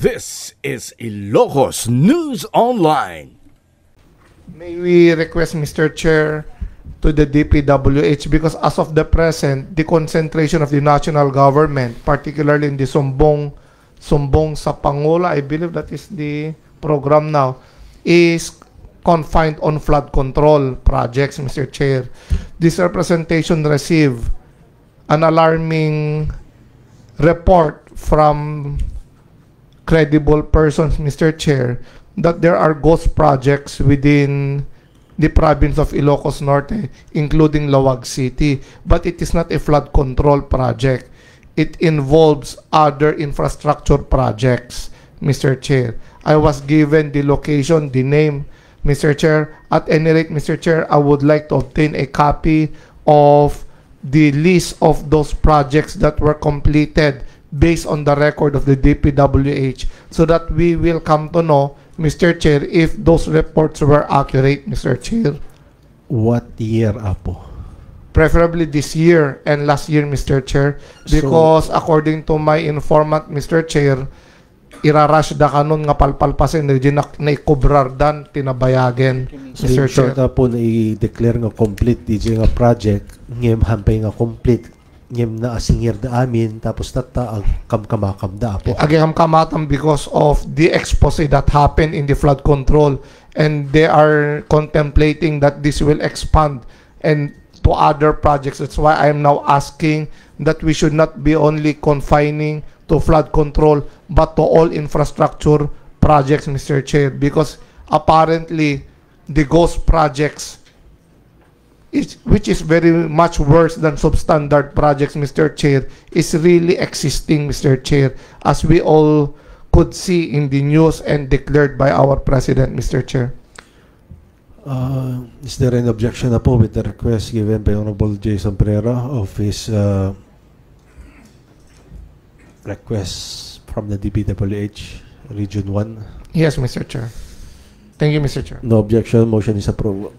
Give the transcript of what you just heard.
This is Ilocos News Online. May we request, Mr. Chair, to the DPWH, because as of the present, the concentration of the national government, particularly in the Sumbong sa Pangola, I believe that is the program now, is confined on flood control projects, Mr. Chair. This representation received an alarming report from credible persons, Mr. Chair, that there are ghost projects within the province of Ilocos Norte, including Lawag City. But it is not a flood control project. It involves other infrastructure projects, Mr. Chair. I was given the location, the name, Mr. Chair. At any rate, Mr. Chair, I would like to obtain a copy of the list of those projects that were completed based on the record of the DPWH, so that we will come to know, Mr. Chair, if those reports were accurate, Mr. Chair. What year, Apo? Preferably this year and last year, Mr. Chair, because according to my informant, Mr. Chair, irarush da kanon nga palpalpasin na ikubrar dan tinabayagen, Mr. Chair. So, Apo, na i-declare nga complete DJ nga project, ngem hampay nga complete, ngem na asingir da amin, tapos tata ang kamkamakam da, Apo. Agam kamatam because of the expose that happened in the flood control, and they are contemplating that this will expand and to other projects. That's why I am now asking that we should not be only confining to flood control, but to all infrastructure projects, Mr. Chair, because apparently the ghost projects, which is very much worse than substandard projects, Mr. Chair, is really existing, Mr. Chair, as we all could see in the news and declared by our President, Mr. Chair. Is there an objection, Apo, with the request given by Honorable Jason Pereira of his request from the DPWH Region 1? Yes, Mr. Chair. Thank you, Mr. Chair. No objection. Motion is approved.